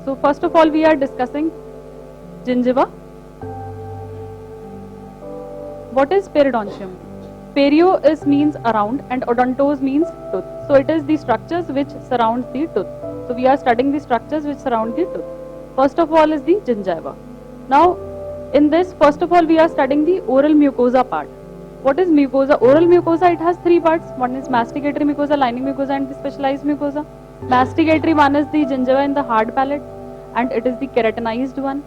So first of all, we are discussing gingiva. What is periodontium? Perio means around and odontos means tooth. So it is the structures which surround the tooth. So we are studying the structures which surround the tooth. First of all is the gingiva. Now in this, first of all, we are studying the oral mucosa part. What is mucosa? Oral mucosa, it has three parts. One is masticatory mucosa, lining mucosa and the specialized mucosa. Masticatory one is the gingiva in the hard palate and it is the keratinized one.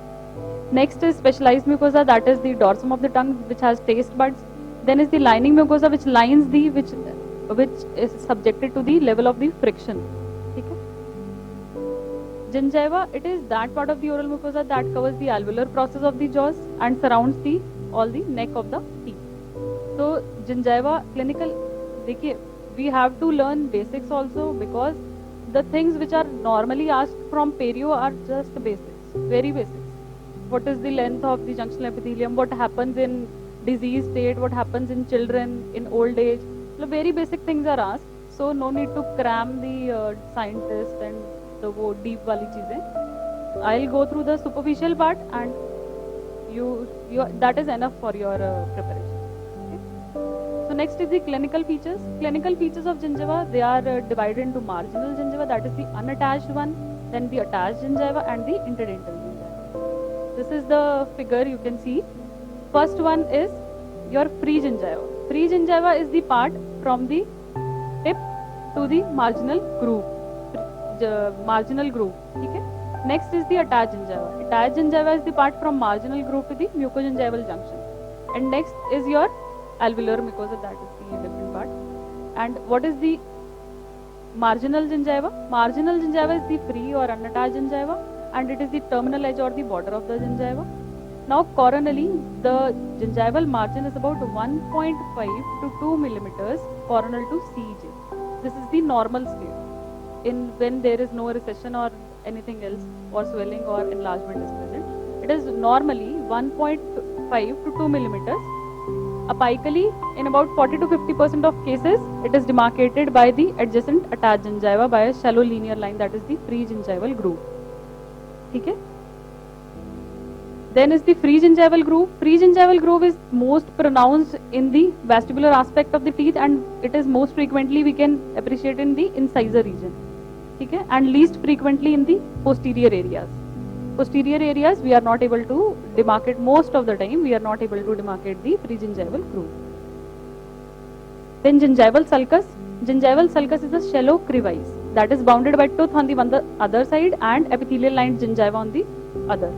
Next is specialized mucosa, that is the dorsum of the tongue which has taste buds. Then is the lining mucosa which lines the which is subjected to the level of the friction. Okay? Gingiva, it is that part of the oral mucosa that covers the alveolar process of the jaws and surrounds the all the neck of the teeth. So gingiva clinical, we have to learn basics also, because the things which are normally asked from perio are just basics, very basics. What is the length of the junctional epithelium? What happens in disease state? What happens in children in old age? So very basic things are asked. So no need to cram the scientist and the deep wali cheezein. I'll go through the superficial part and you that is enough for your preparation. So next is the clinical features. Clinical features of gingiva, they are divided into marginal gingiva, that is the unattached one, then the attached gingiva and the interdental gingiva. This is the figure you can see. First one is your free gingiva. Free gingiva is the part from the tip to the marginal groove. Okay? Next is the attached gingiva. Attached gingiva is the part from marginal groove to the mucogingival junction. And next is your alveolar mucosa, that is the different part. And what is the marginal gingiva? Marginal gingiva is the free or unattached gingiva and it is the terminal edge or the border of the gingiva. Now coronally, the gingival margin is about 1.5 to 2 millimeters coronal to CJ. This is the normal state in when there is no recession or anything else or swelling or enlargement is present. It is normally 1.5 to 2 millimeters. Apically, in about 40 to 50% of cases, it is demarcated by the adjacent attached gingiva by a shallow linear line, that is the free gingival groove. Okay? Then is the free gingival groove. Free gingival groove is most pronounced in the vestibular aspect of the teeth and it is most frequently we can appreciate in the incisor region. Okay? And least frequently in the posterior areas. Posterior areas we are not able to demarcate, most of the time we are not able to demarcate the free gingival groove. Then gingival sulcus. Gingival sulcus is a shallow crevice that is bounded by tooth on the other side and epithelial lined gingiva on the other.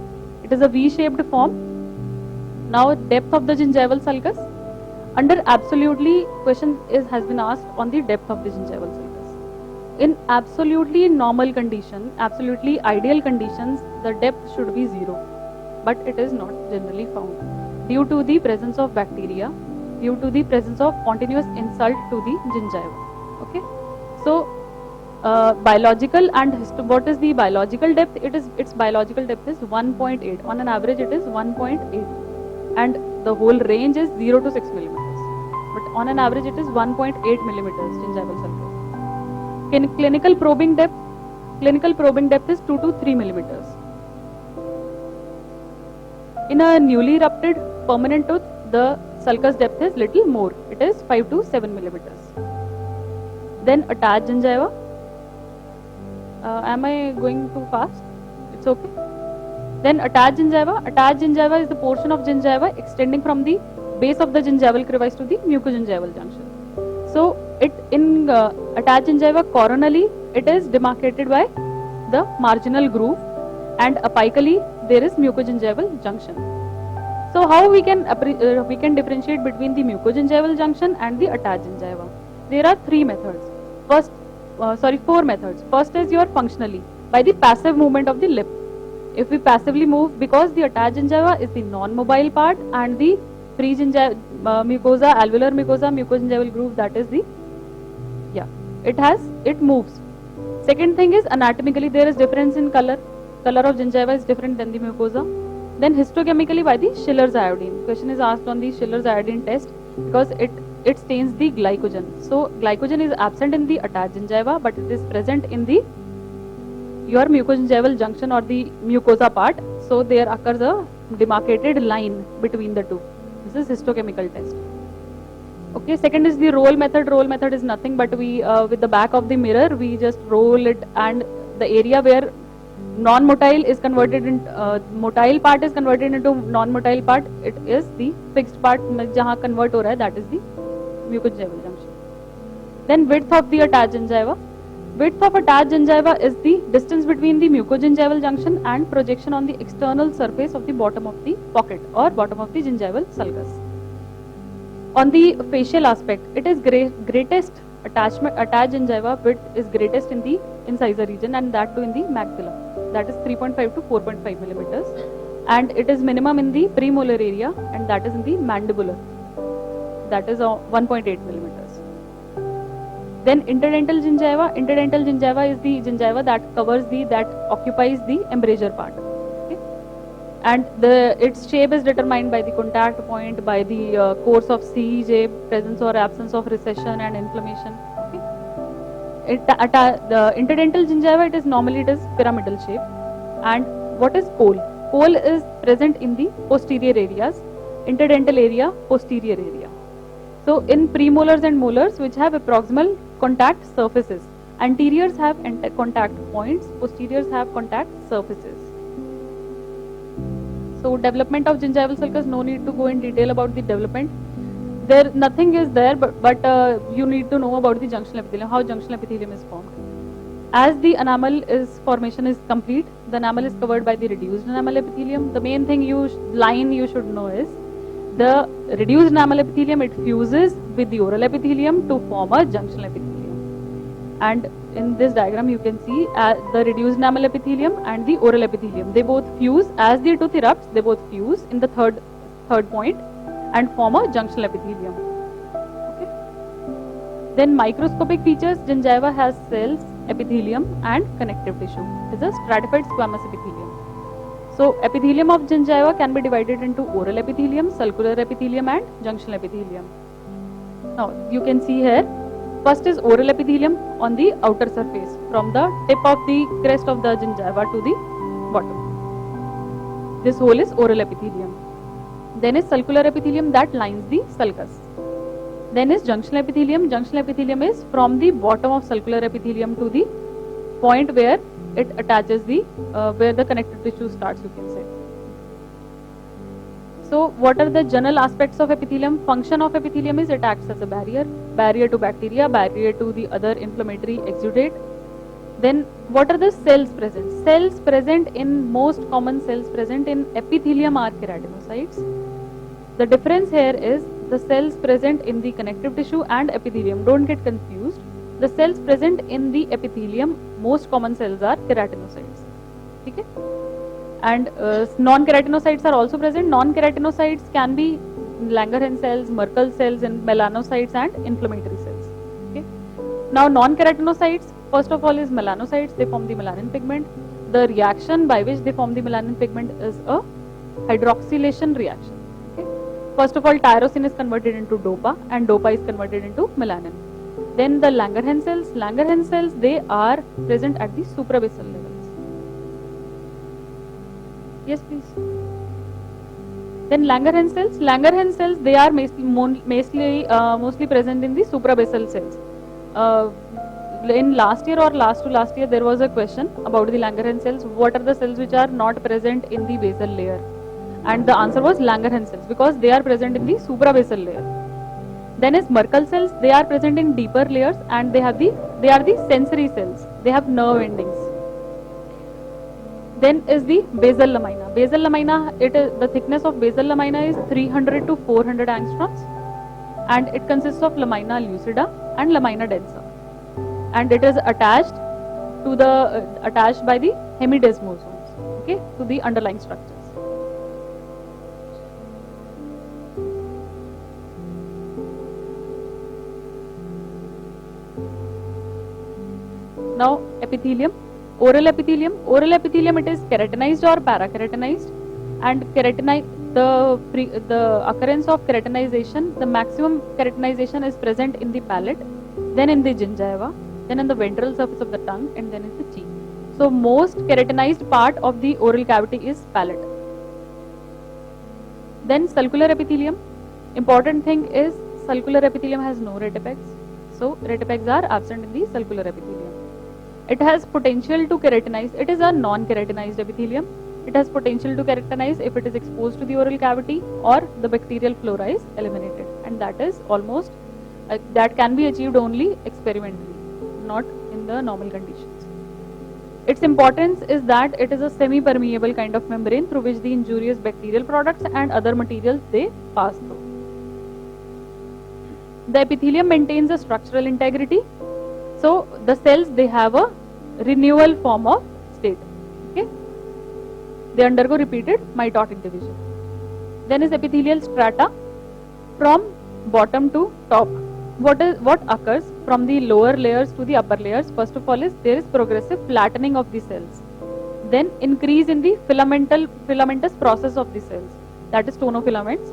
It is a V-shaped form. Now depth of the gingival sulcus. Under absolutely question has been asked on the depth of the gingival sulcus. In absolutely normal condition, absolutely ideal conditions, the depth should be 0, but it is not generally found due to the presence of bacteria, due to the presence of continuous insult to the gingiva. Okay, so biological and what is the biological depth? Its biological depth is 1.8. On an average, it is 1.8, and the whole range is 0 to 6 millimeters. But on an average, it is 1.8 millimeters gingival sulcus. In clinical probing depth is 2 to 3 millimeters. In a newly erupted permanent tooth, the sulcus depth is little more. It is 5 to 7 millimeters. Then attached gingiva. Am I going too fast? It's okay. Then attached gingiva. Attached gingiva is the portion of gingiva extending from the base of the gingival crevice to the mucogingival junction. So it in attached gingiva coronally, it is demarcated by the marginal groove, and apically there is mucogingival junction. So how we can differentiate between the mucogingival junction and the attached gingiva? There are four methods. First is your functionally, by the passive movement of the lip. If we passively move, because the attached gingiva is the non-mobile part and the free gingiva mucosa, alveolar mucosa, mucogingival groove, that is the it moves. Second thing is anatomically there is difference in color. Color of gingiva is different than the mucosa. Then histochemically by the Schiller's iodine. Question is asked on the Schiller's iodine test because it stains the glycogen. So glycogen is absent in the attached gingiva, but it is present in the your mucogingival junction or the mucosa part. So there occurs a demarcated line between the two. This is histochemical test. Okay, second is the roll method. Roll method is nothing but we with the back of the mirror we just roll it, and the area where non-motile is converted in motile part is converted into non-motile part. It is the fixed part jahan convert ho raha hai, that is the mucogingival junction. Then width of the attached gingiva. Width of attached gingiva is the distance between the mucogingival junction and projection on the external surface of the bottom of the pocket or bottom of the gingival sulcus. On the facial aspect, it is greatest attached gingiva width is greatest in the incisor region, and that too in the maxilla. That is 3.5 to 4.5 millimeters, and it is minimum in the premolar area, and that is in the mandibular. That is 1.8 millimeters. Then interdental gingiva. Interdental gingiva is the gingiva that covers that occupies the embrasure part. Okay? And its shape is determined by the contact point, by the course of CEJ, presence or absence of recession and inflammation. Okay? The interdental gingiva, it is pyramidal shape. And what is pole? Pole is present in the posterior areas. Interdental area, posterior area. So in premolars and molars, which have proximal contact surfaces, anteriors have contact points, posteriors have contact surfaces. So development of gingival sulcus, no need to go in detail about the development. There nothing is there, but you need to know about the junctional epithelium, how junctional epithelium is formed. As the enamel formation is complete, the enamel is covered by the reduced enamel epithelium. The main thing you should know is the reduced enamel epithelium, it fuses with the oral epithelium to form a junctional epithelium. And in this diagram you can see the reduced enamel epithelium and the oral epithelium, they both fuse. As the tooth erupts, they both fuse in the third point and form a junctional epithelium. Okay. Then microscopic features, gingiva has cells, epithelium and connective tissue. It is a stratified squamous epithelium. So epithelium of gingiva can be divided into oral epithelium, sulcular epithelium and junctional epithelium. Now you can see here, first is oral epithelium on the outer surface from the tip of the crest of the gingiva to the bottom. This hole is oral epithelium. Then is sulcular epithelium that lines the sulcus. Then is junctional epithelium. Junctional epithelium is from the bottom of sulcular epithelium to the point where it attaches where the connective tissue starts, you can say. So what are the general aspects of epithelium? Function of epithelium is it acts as a barrier to bacteria, barrier to the other inflammatory exudate. Then what are the cells present? Cells present in, most common cells present in epithelium are keratinocytes. The difference here is the cells present in the connective tissue and epithelium. Don't get confused. The cells present in the epithelium, most common cells are keratinocytes. Okay? And non-keratinocytes are also present. Non-keratinocytes can be Langerhans cells, Merkel cells, and melanocytes and inflammatory cells. Okay? Now non-keratinocytes, first of all is melanocytes, they form the melanin pigment. The reaction by which they form the melanin pigment is a hydroxylation reaction. Okay? First of all, tyrosine is converted into DOPA and DOPA is converted into melanin. Then the Langerhans cells, they are present at the suprabasal levels. Yes, please. Then Langerhans cells, they are mostly present in the suprabasal cells. In last year or last to last year, there was a question about the Langerhans cells. What are the cells which are not present in the basal layer? And the answer was Langerhans cells, because they are present in the suprabasal layer. Then is Merkel cells, they are present in deeper layers and they are the sensory cells, they have nerve endings. Then is the basal lamina. Basal lamina, the thickness of basal lamina is 300 to 400 angstroms and it consists of lamina lucida and lamina densa. And it is attached by the hemidesmosomes, okay, to the underlying structures. Now epithelium, oral epithelium. Oral epithelium, it is keratinized or parakeratinized, and the occurrence of keratinization, the maximum keratinization is present in the palate, then in the gingiva, then in the ventral surface of the tongue, and then in the cheek. So most keratinized part of the oral cavity is palate. Then sulcular epithelium. Important thing is sulcular epithelium has no retipex. So retipex are absent in the sulcular epithelium. It has potential to keratinize. It is a non-keratinized epithelium. It has potential to keratinize if it is exposed to the oral cavity or the bacterial flora is eliminated, and that is almost that can be achieved only experimentally, not in the normal conditions. Its importance is that it is a semi-permeable kind of membrane through which the injurious bacterial products and other materials they pass through. The epithelium maintains a structural integrity. So the cells, they have a renewal form of state. Okay, they undergo repeated mitotic division. Then is epithelial strata from bottom to top. What occurs from the lower layers to the upper layers? First of all is there is progressive flattening of the cells. Then increase in the filamentous process of the cells, that is tonofilaments.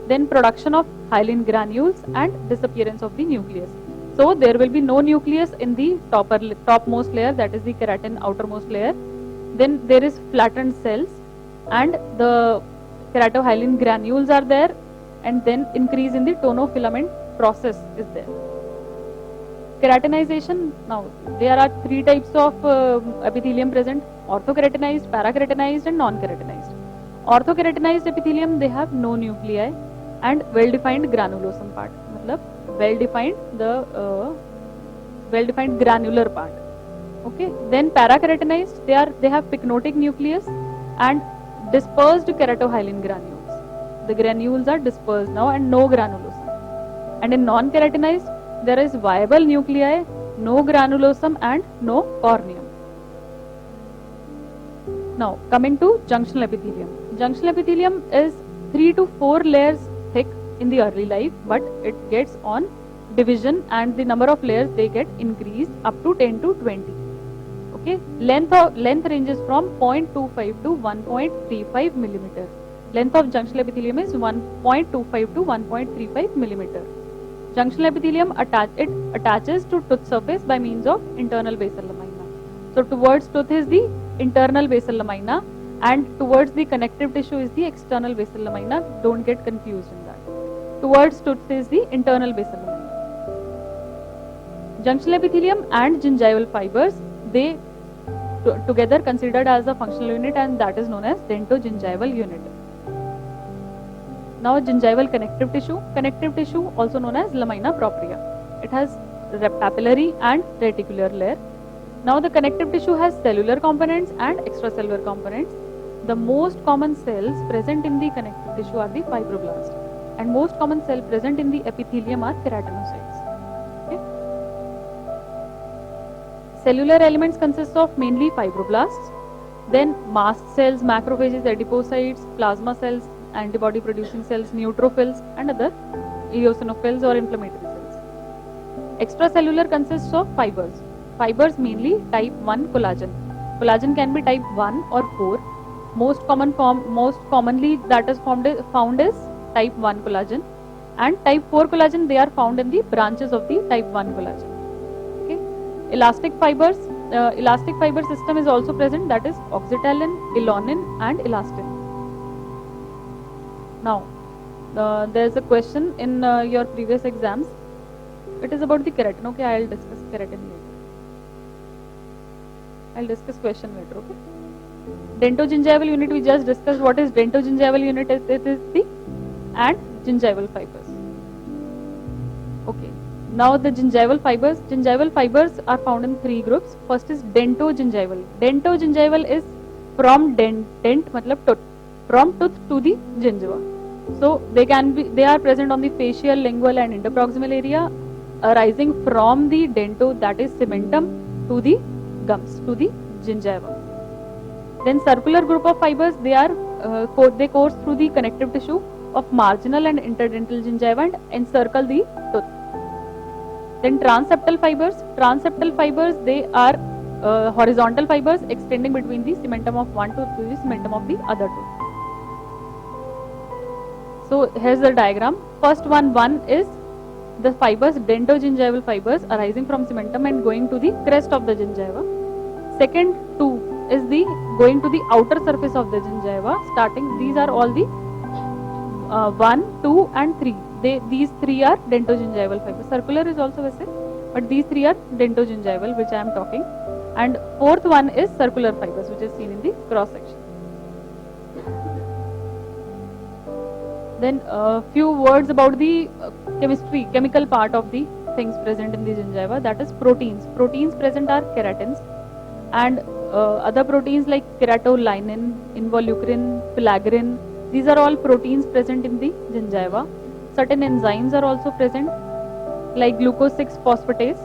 Then production of hyaline granules and disappearance of the nucleus. So there will be no nucleus in the topmost layer, that is the keratin outermost layer. Then there is flattened cells and the keratohyaline granules are there, and then increase in the tonofilament process is there. Keratinization, now there are three types of epithelium present: orthokeratinized, parakeratinized and non-keratinized. Orthokeratinized epithelium, they have no nuclei and well-defined granulosum part, matlab well-defined granular part. Okay, then parakeratinized, they have pycnotic nucleus and dispersed keratohyaline granules. The granules are dispersed now and no granulosum. And in non-keratinized, there is viable nuclei, no granulosum and no corneum. Now coming to junctional epithelium. Junctional epithelium is 3 to 4 layers thick in the early life, but it gets on division and the number of layers they get increased up to 10 to 20. Okay, length ranges from 0.25 to 1.35 millimeter. Length of junctional epithelium is 1.25 to 1.35 millimeter. Junctional epithelium attaches to tooth surface by means of internal basal lamina. So towards tooth is the internal basal lamina and towards the connective tissue is the external basal lamina. Don't get confused in that. Towards tooth is the internal basal lamina. Junctional epithelium and gingival fibers, they together considered as a functional unit, and that is known as dentogingival unit. Now gingival connective tissue also known as lamina propria. It has papillary and reticular layer. Now the connective tissue has cellular components and extracellular components. The most common cells present in the connective tissue are the fibroblasts, and most common cell present in the epithelium are keratinocytes. Okay. Cellular elements consist of mainly fibroblasts, then mast cells, macrophages, adipocytes, plasma cells, antibody producing cells, neutrophils and other eosinophils or inflammatory cells. Extracellular consists of fibers. Fibers mainly type 1 collagen. Collagen can be type 1 or 4. Most commonly that is found is type 1 collagen, and type 4 collagen, they are found in the branches of the type 1 collagen. Okay. Elastic fiber system is also present, that is oxytocin, elonin and elastin. Now, there is a question in your previous exams. It is about the keratin. Okay, I will discuss keratin later. I will discuss question later. Okay. Dentogingival unit, we just discussed what is dentogingival unit. It is the and gingival fibers. Okay. Now the gingival fibers. Gingival fibers are found in 3 groups. First is dentogingival. Dentogingival is from dent matlab tooth, from tooth to the gingiva. So they are present on the facial, lingual and interproximal area, arising from the dento, that is cementum, to the gums, to the gingiva. Then circular group of fibers, they course through the connective tissue of marginal and interdental gingiva and encircle the tooth. Then transeptal fibers, they are horizontal fibers extending between the cementum of one tooth to the cementum of the other tooth. So here's the diagram. First one is the fibers, dentogingival fibers arising from cementum and going to the crest of the gingiva. Second two is the going to the outer surface of the gingiva. Starting, these are all the 1, 2 and 3. These three are dentogingival fibers. Circular is also vessel, but these three are dentogingival, which I am talking. And fourth one is circular fibers, which is seen in the cross section. Then few words about the chemical part of the things present in the gingiva, that is proteins. Proteins present are keratins and other proteins like keratolinin, involucrin, filaggrin. These are all proteins present in the gingiva. Certain enzymes are also present like glucose 6-phosphatase.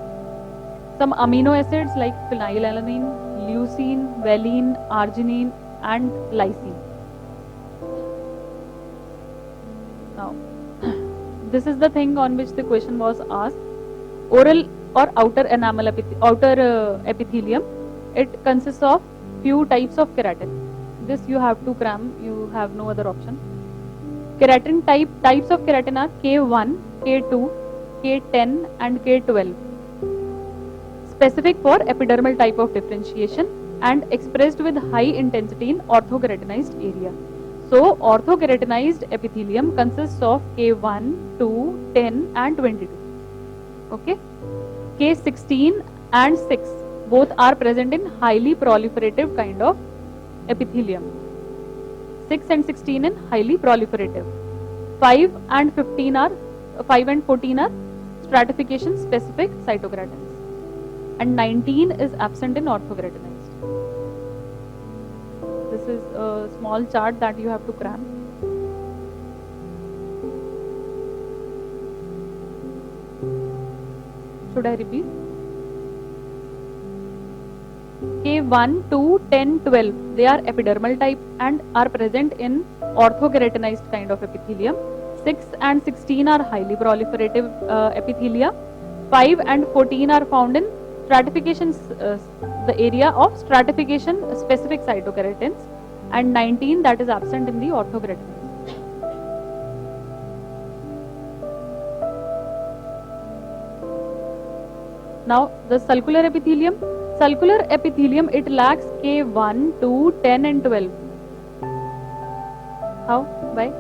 Some amino acids like phenylalanine, leucine, valine, arginine and lysine. Now, this is the thing on which the question was asked. Oral or outer enamel epithelium, it consists of few types of keratin. This you have to cram, you have no other option. Keratin types of keratin are K1, K2, K10 and K12. Specific for epidermal type of differentiation and expressed with high intensity in orthokeratinized area. So, orthokeratinized epithelium consists of K1, 2, 10 and 22. Okay. K16 and 6 both are present in highly proliferative kind of epithelium. 6 and 16 in highly proliferative. 5 and 14 are stratification specific cytokeratins. And 19 is absent in orthokeratinized. This is a small chart that you have to cram. Should I repeat? K1, 2, 10, 12, they are epidermal type and are present in orthokeratinized kind of epithelium. 6 and 16 are highly proliferative epithelia. 5 and 14 are found in stratification, the area of stratification specific cytokeratins, and 19 that is absent in the orthokeratinized. Now the sulcular epithelium. Sulcular epithelium, it lacks K1, 2, 10 and 12. How? Why?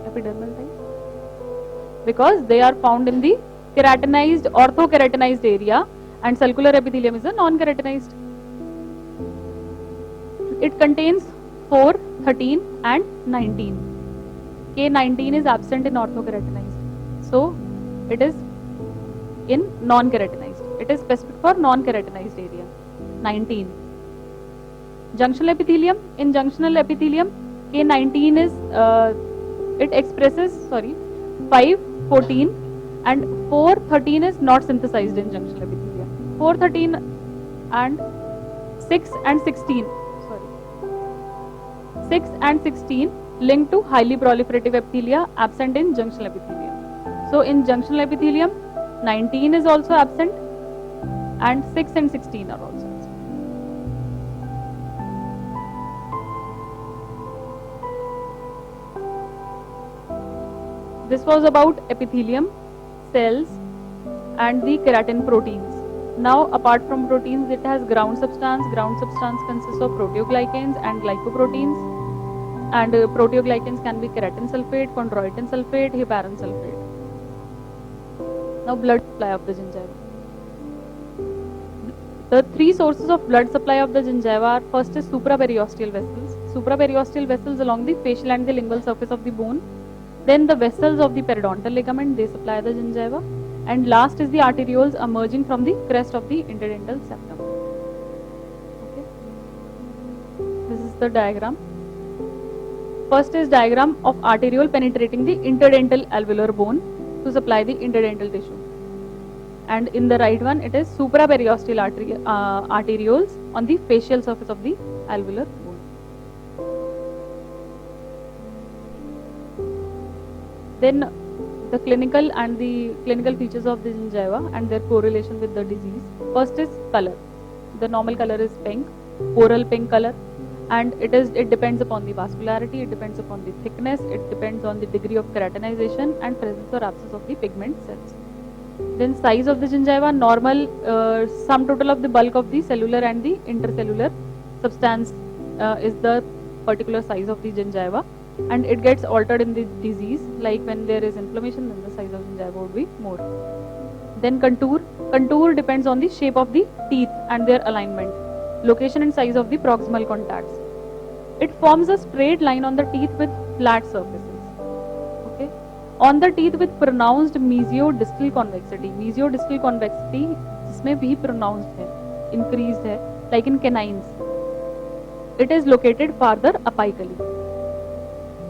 Epidermal type? Because they are found in the keratinized, orthokeratinized area, and sulcular epithelium is a non-keratinized. It contains 4, 13 and 19. K19 is absent in orthokeratinized. So, it is in non-keratinized. It is specific for non-keratinized area. 19. Junctional epithelium. In junctional epithelium, K19 is, it expresses, 5, 14 and 4, 13 is not synthesized in junctional epithelium. 4, 13 and 6 and 16, 6 and 16 linked to highly proliferative epithelia, absent in junctional epithelium. So in junctional epithelium, 19 is also absent and 6 and 16 are also absent. This was about epithelium, cells and the keratin proteins. Now apart from proteins, it has ground substance. Ground substance consists of proteoglycans and glycoproteins. And proteoglycans can be keratin sulfate, chondroitin sulfate, heparin sulfate. Now blood supply of the gingiva. The three sources of blood supply of the gingiva are: first is supraperiosteal vessels. Supraperiosteal vessels along the facial and the lingual surface of the bone. Then the vessels of the periodontal ligament, they supply the gingiva. And last is the arterioles emerging from the crest of the interdental septum. Okay. This is the diagram. First is diagram of arteriole penetrating the interdental alveolar bone to supply the interdental tissue. And in the right one, it is supraperiosteal arterioles on the facial surface of the alveolar bone. Then the clinical features of the gingiva and their correlation with the disease. First is color. The normal color is pink, oral pink color. and it depends upon the vascularity, it depends upon the thickness, it depends on the degree of keratinization and presence or absence of the pigment cells. Then size of the gingiva, normal, sum total of the bulk of the cellular and the intercellular substance is the particular size of the gingiva, and it gets altered in the disease, like when there is inflammation, then the size of gingiva would be more. Then contour depends on the shape of the teeth and their alignment, location and size of the proximal contacts. It forms a straight line on the teeth with flat surfaces. Okay. On the teeth with pronounced mesiodistal convexity. Mesiodistal convexity जिसमें भी pronounced है, increased है, like in canines. It is located farther apically.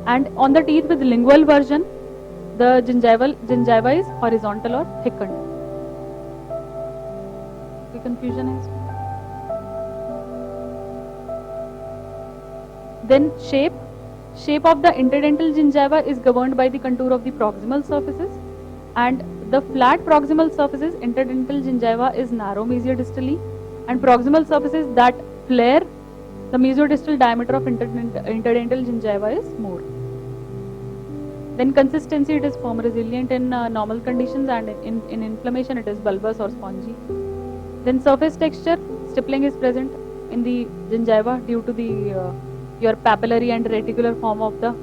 And on the teeth with lingual version, the gingiva is horizontal or thickened. कोई confusion है इसमें? Then shape of the interdental gingiva is governed by the contour of the proximal surfaces, and the flat proximal surfaces, interdental gingiva is narrow mesiodistally, and proximal surfaces that flare, the mesiodistal diameter of interdental gingiva is more. Then consistency, it is firm, resilient in normal conditions, and in inflammation it is bulbous or spongy. Then surface texture, stippling is present in the gingiva due to the your papillary and reticular form of the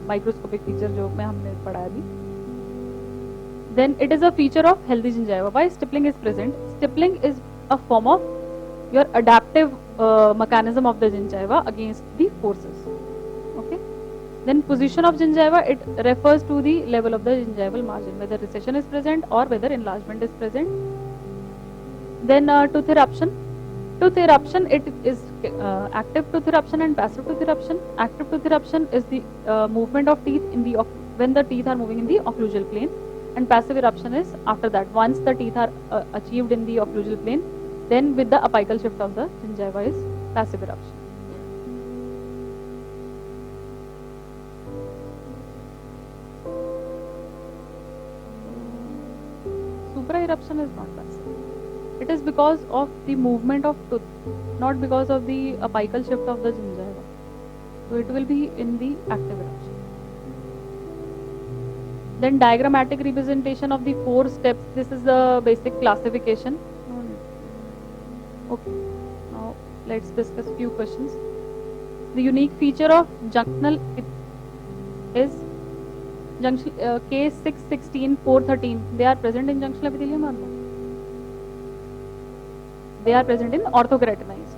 microscopic feature जो में हमने पढ़ा अभी. Then it is a feature of healthy gingiva. Why stippling is present? Stippling is a form of your adaptive mechanism of the gingiva against the forces. Okay. Then position of gingiva, it refers to the level of the gingival margin, whether recession is present or whether enlargement is present. Then tooth eruption. Tooth eruption, it is active tooth eruption and passive tooth eruption. Active tooth eruption is the movement of teeth in the when the teeth are moving in the occlusal plane, and passive eruption is after that. Once the teeth are achieved in the occlusal plane, then with the apical shift of the gingiva is passive eruption. Supra eruption is not passive. It is because of the movement of tooth, not because of the apical shift of the gingiva. So it will be in the active eruption. Then diagrammatic representation of the 4 steps. This is the basic classification. Okay. Now let's discuss few questions. The unique feature of junctional is junction K6, 16, 4, 13. They are present in junctional epithelium or not? They are present in orthokeratinized.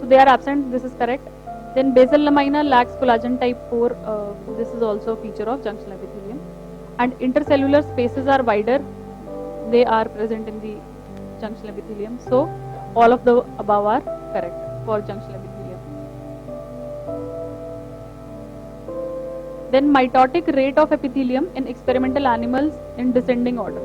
So they are absent. This is correct. Then basal lamina lacks collagen type 4. This is also a feature of junctional epithelium. And intercellular spaces are wider. They are present in the junctional epithelium. So all of the above are correct for junctional epithelium. Then mitotic rate of epithelium in experimental animals in descending order.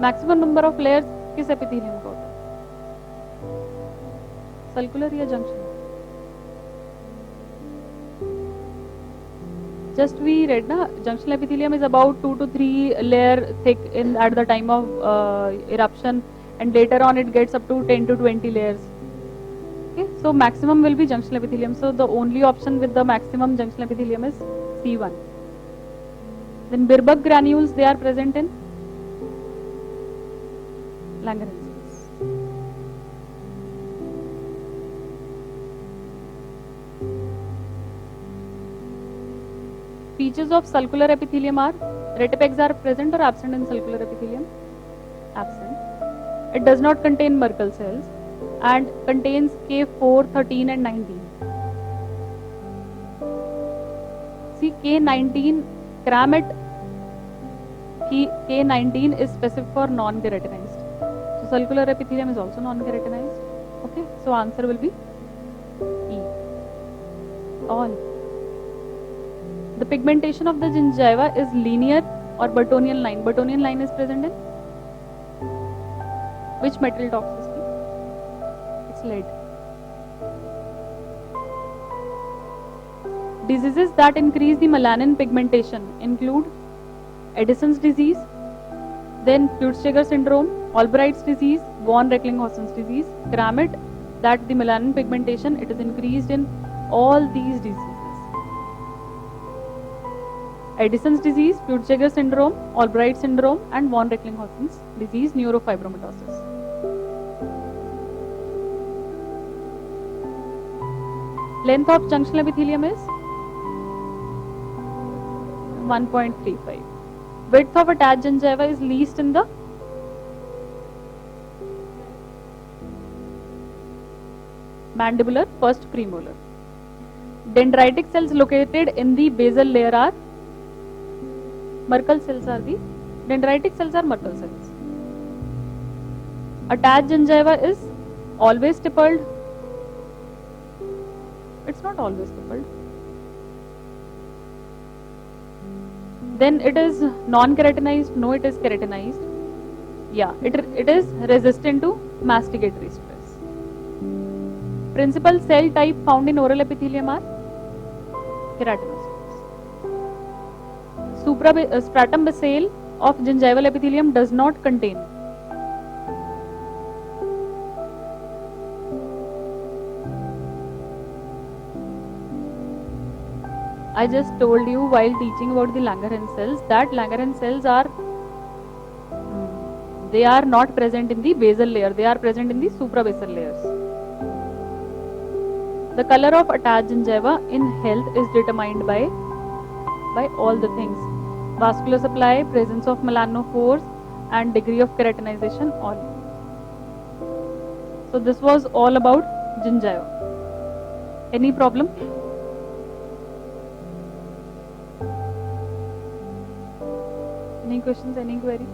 Maximum number of layers किस epithelium का होता है? Circular या junction? Just we read na, junctional epithelium is about 2 to 3 layer thick in at the time of eruption, and later on it gets up to 10 to 20 layers. Okay, so maximum will be junctional epithelium. So the only option with the maximum junctional epithelium is C1. Then Birbach granules, they are present in Langerhans. Features of sulcular epithelium are retipex are present or absent in sulcular epithelium? Absent. It does not contain Merkel cells and contains K4, 13 and 19. See K19, Kramit K19 is specific for non-keratinized. So sulcular epithelium is also non-keratinized. Okay, so answer will be E. All. The pigmentation of the gingiva is linear or Burtonian line. Burtonian line is present in which metal toxicity? It's lead. Diseases that increase the melanin pigmentation include Addison's disease, then Peutz-Jeghers syndrome, Albright's disease, von Recklinghausen's disease, Kramit, that the melanin pigmentation, it is increased in all these diseases. Addison's disease, Peutz-Jeghers syndrome, Albright syndrome, and von Recklinghausen's disease, neurofibromatosis. Length of junctional epithelium is 1.35. Width of attached gingiva is least in the mandibular, first premolar. Dendritic cells located in the basal layer are Merkel cells are the dendritic cells are Merkel cells. Attached gingiva is always stippled. It's not always stippled. Then it is non-keratinized. No, it is keratinized. Yeah, it is resistant to masticatory stress. Principal cell type found in oral epithelium are keratinocytes. Stratum basale of gingival epithelium does not contain I just told you while teaching about the Langerhans cells that Langerhans cells are they are not present in the basal layer, they are present in the suprabasal layers. The color of attached gingiva in health is determined by all the things: vascular supply, presence of melanophores, and degree of keratinization, all. So this was all about gingiva. Any problem? Any questions, any query?